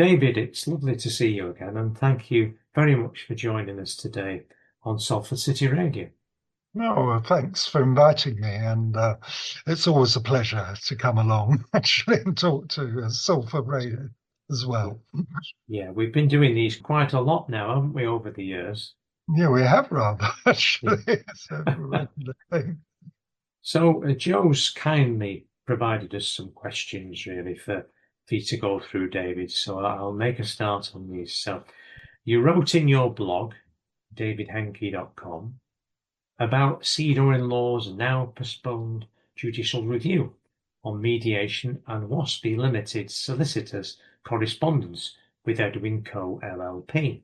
David, it's lovely to see you again, and thank you very much for joining us today on Salford City Radio. No, well, thanks for inviting me, and it's always a pleasure to come along actually and talk to Salford Radio as well. Yeah, we've been doing these quite a lot now, haven't we, over the years? Yeah, we have rather actually. So Joe's kindly provided us some questions really for you to go through, David. So I'll make a start on these. So you wrote in your blog, davidhencke.com, about sWomen now postponed judicial review on mediation and WASPI Limited solicitors' correspondence with Edwin Co. LLP.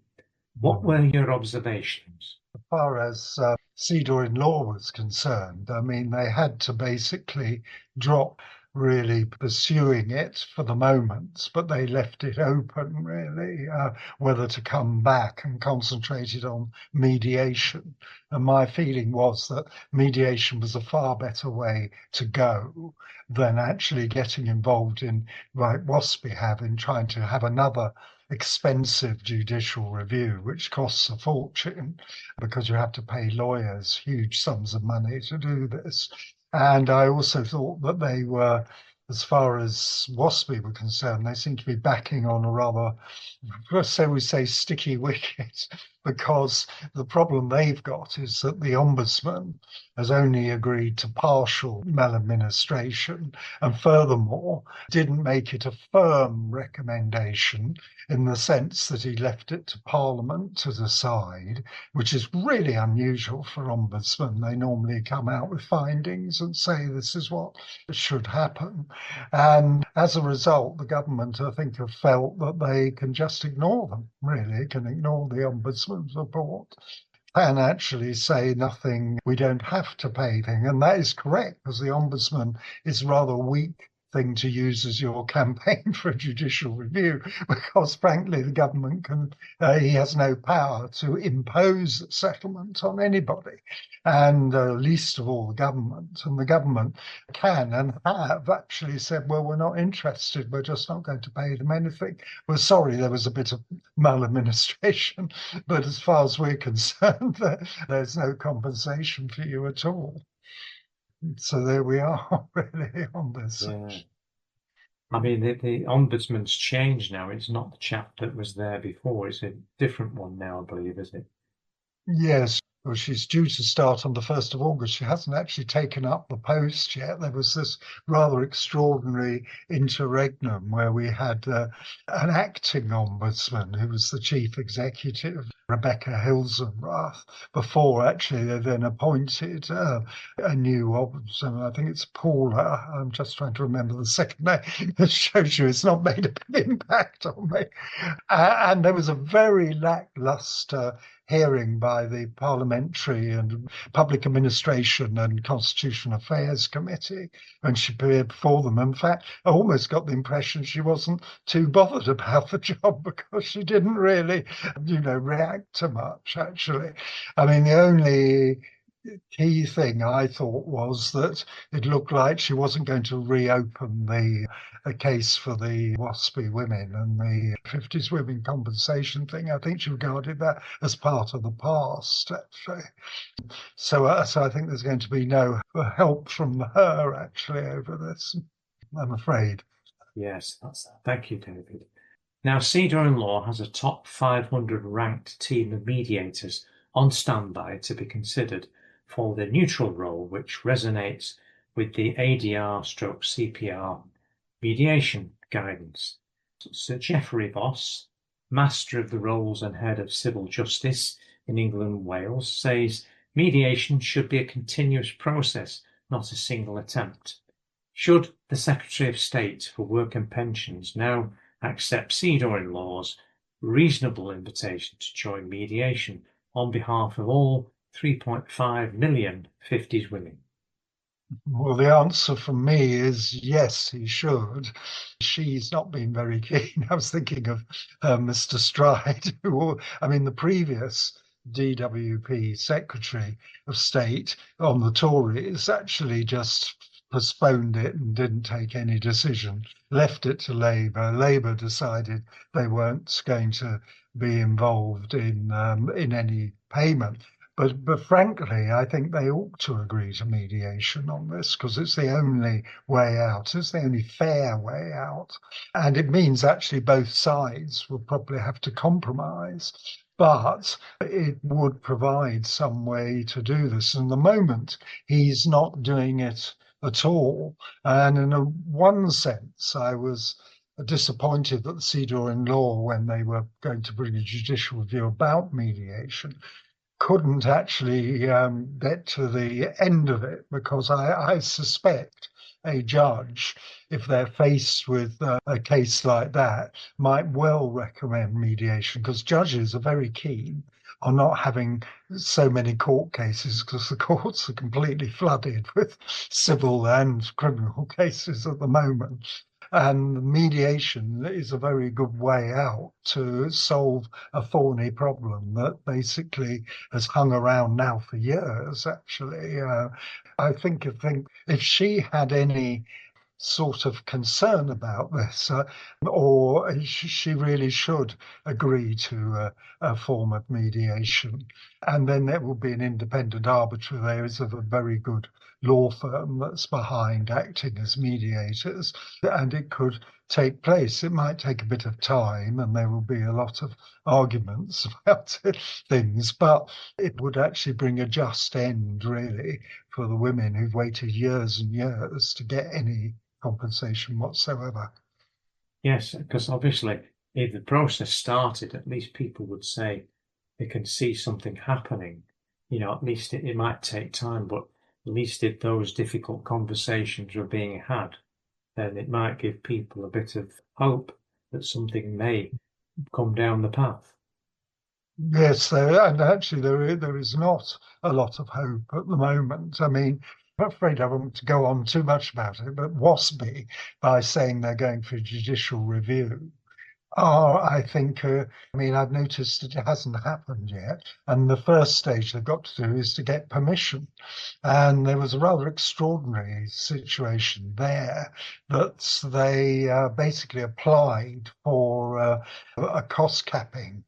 What were your observations? As far as sWomen was concerned, I mean, they had to basically drop really pursuing it for the moment, but they left it open really, whether to come back and concentrated on mediation. And my feeling was that mediation was a far better way to go than actually getting involved in, like WASPI have, in trying to have another expensive judicial review, which costs a fortune because you have to pay lawyers huge sums of money to do this. And I also thought that they were, as far as WASPI were concerned, they seemed to be backing on a rather, so we say, sticky wicket, because the problem they've got is that the Ombudsman has only agreed to partial maladministration, and furthermore didn't make it a firm recommendation in the sense that he left it to Parliament to decide, which is really unusual for Ombudsmen. They normally come out with findings and say this is what should happen. And as a result, the government, I think, have felt that they can just ignore them, really, can ignore the Ombudsman's report and actually say nothing, we don't have to pay thing. And that is correct, because the Ombudsman is rather weak thing to use as your campaign for a judicial review, because frankly the government can he has no power to impose a settlement on anybody, and least of all the government. And the government can and have actually said, well, we're not interested, we're just not going to pay them anything. We're sorry there was a bit of maladministration, but as far as we're concerned, there's no compensation for you at all. So there we are, really, on this. Yeah. I mean, the Ombudsman's changed now. It's not the chap that was there before. It's a different one now, I believe, is it? Yes. Well, she's due to start on the 1st of August. She hasn't actually taken up the post yet. There was this rather extraordinary interregnum where we had an acting ombudsman who was the chief executive, Rebecca Hilsenrath, before actually they then appointed a new ombudsman. I think it's Paula. I'm just trying to remember the second name. It shows you it's not made a big impact on me. And there was a very lackluster hearing by the Parliamentary and Public Administration and Constitutional Affairs Committee when she appeared before them. In fact, I almost got the impression she wasn't too bothered about the job because she didn't really, react to much, actually. I mean, the only key thing I thought was that it looked like she wasn't going to reopen the case for the WASPI women and the 50s women compensation thing. I think she regarded that as part of the past, actually. So I think there's going to be no help from her, actually, over this, I'm afraid. Yes, thank you, David. Now, sWomen has a top 500 ranked team of mediators on standby to be considered for the neutral role, which resonates with the ADR/CPR mediation guidance. Sir Geoffrey Voss, Master of the Rolls and Head of Civil Justice in England and Wales, says mediation should be a continuous process, not a single attempt. Should the Secretary of State for Work and Pensions now accept sWomen's reasonable invitation to join mediation on behalf of all 3.5 million 50s women? Well, the answer from me is yes, he should. She's not been very keen. I was thinking of Mr. Stride, the previous DWP Secretary of State on the Tories actually just postponed it and didn't take any decision, left it to Labour. Labour decided they weren't going to be involved in any payment. But frankly, I think they ought to agree to mediation on this because it's the only way out. It's the only fair way out. And it means actually both sides will probably have to compromise. But it would provide some way to do this. And the moment he's not doing it at all. And in one sense, I was disappointed that the Seador Law, when they were going to bring a judicial review about mediation, couldn't actually get to the end of it, because I suspect a judge, if they're faced with a case like that, might well recommend mediation, because judges are very keen on not having so many court cases, because the courts are completely flooded with civil and criminal cases at the moment. And mediation is a very good way out to solve a thorny problem that basically has hung around now for years, actually. I think if she had any sort of concern about this, or she really should agree to a form of mediation. And then there will be an independent arbiter. There is a very good law firm that's behind acting as mediators, and it could take place. It might take a bit of time, and there will be a lot of arguments about things, but it would actually bring a just end, really, for the women who've waited years and years to get any compensation whatsoever. Yes, because obviously, if the process started, at least people would say they can see something happening. At least it might take time, but at least if those difficult conversations were being had, then it might give people a bit of hope that something may come down the path. Yes, and actually there is not a lot of hope at the moment. I mean, I'm afraid I won't go on too much about it, but WASB, by saying they're going for judicial review, I think, I've noticed that it hasn't happened yet. And the first stage they've got to do is to get permission. And there was a rather extraordinary situation there that they basically applied for a cost capping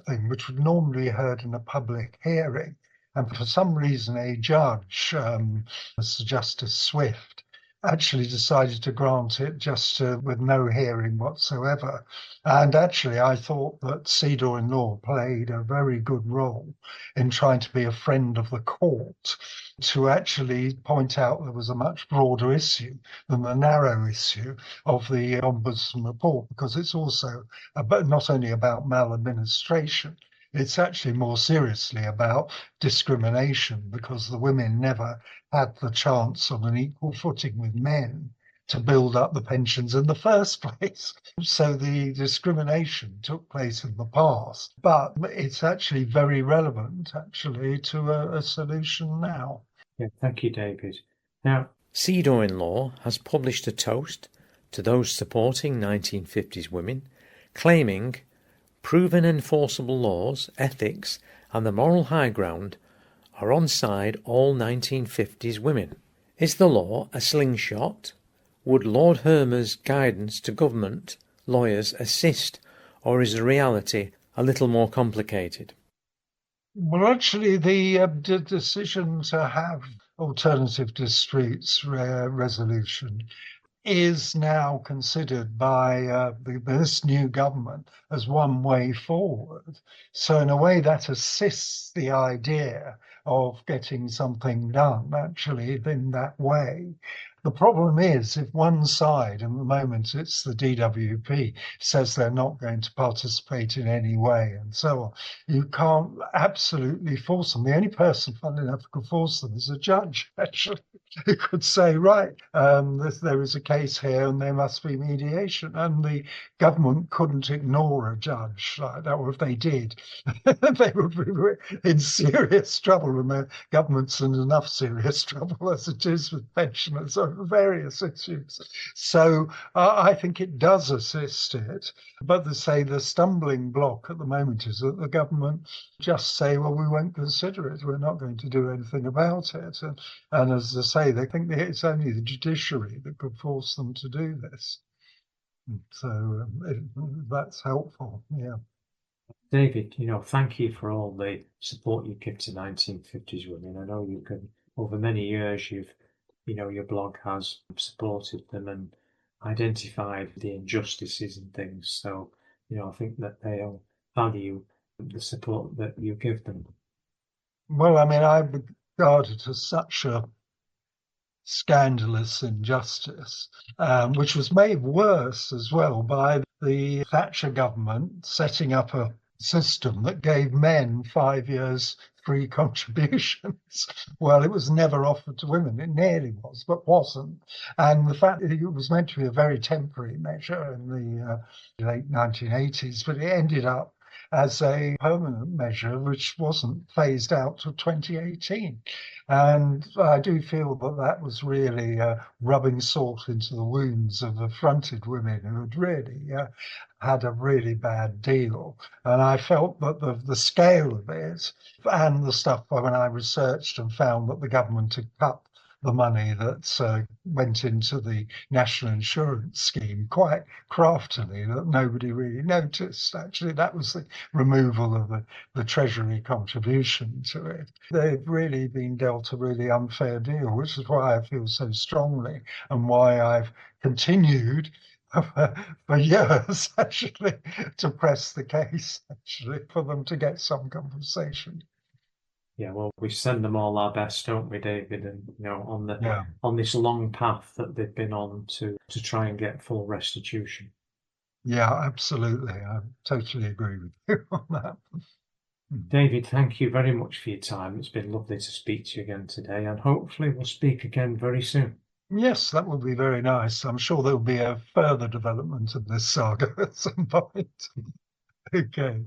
thing, which would normally be heard in a public hearing. And for some reason, a judge, Sir Justice Swift, actually decided to grant it just with no hearing whatsoever. And actually, I thought that Seador Law played a very good role in trying to be a friend of the court, to actually point out there was a much broader issue than the narrow issue of the Ombudsman report, because it's also not only about maladministration, it's actually more seriously about discrimination, because the women never had the chance on an equal footing with men to build up the pensions in the first place. So the discrimination took place in the past, but it's actually very relevant, actually, to a solution now. Yeah, thank you, David. Now, Seador Law has published a toast to those supporting 1950s women, claiming proven enforceable laws, ethics, and the moral high ground are on side all 1950s women. Is the law a slingshot? Would Lord Hermer's guidance to government lawyers assist, or is the reality a little more complicated? Well, actually, the decision to have alternative disputes resolution is now considered by this new government as one way forward. So in a way that assists the idea of getting something done, actually, in that way. The problem is, if one side, and at the moment it's the DWP, says they're not going to participate in any way and so on, you can't absolutely force them. The only person, funnily enough, who can force them is a judge, actually, who could say, right, there is a case here and there must be mediation. And the government couldn't ignore a judge like that, or if they did, they would be in serious trouble, and the government's in enough serious trouble as it is with pensioners. various issues. So I think it does assist it. But they say the stumbling block at the moment is that the government just say, well, we won't consider it. We're not going to do anything about it. And as I say, they think that it's only the judiciary that could force them to do this. So that's helpful. Yeah. David, thank you for all the support you give to 1950s women. I know you can, over many years, your blog has supported them and identified the injustices and things. So, I think that they'll value the support that you give them. Well, I mean, I regard it as such a scandalous injustice, which was made worse as well by the Thatcher government setting up a system that gave men 5 years free contributions. Well, it was never offered to women. It nearly was, but wasn't. And the fact that it was meant to be a very temporary measure in the late 1980s, but it ended up as a permanent measure, which wasn't phased out till 2018. And I do feel that that was really rubbing salt into the wounds of affronted women who had really had a really bad deal. And I felt that the scale of it and the stuff when I researched and found that the government had cut the money that went into the national insurance scheme quite craftily, that nobody really noticed. Actually, that was the removal of the Treasury contribution to it. They've really been dealt a really unfair deal, which is why I feel so strongly and why I've continued for years, actually, to press the case, actually, for them to get some compensation. Yeah, well, we send them all our best, don't we, David? And on this long path that they've been on to try and get full restitution. Yeah, absolutely. I totally agree with you on that. David, thank you very much for your time. It's been lovely to speak to you again today, and hopefully we'll speak again very soon. Yes, that would be very nice. I'm sure there'll be a further development of this saga at some point. Okay.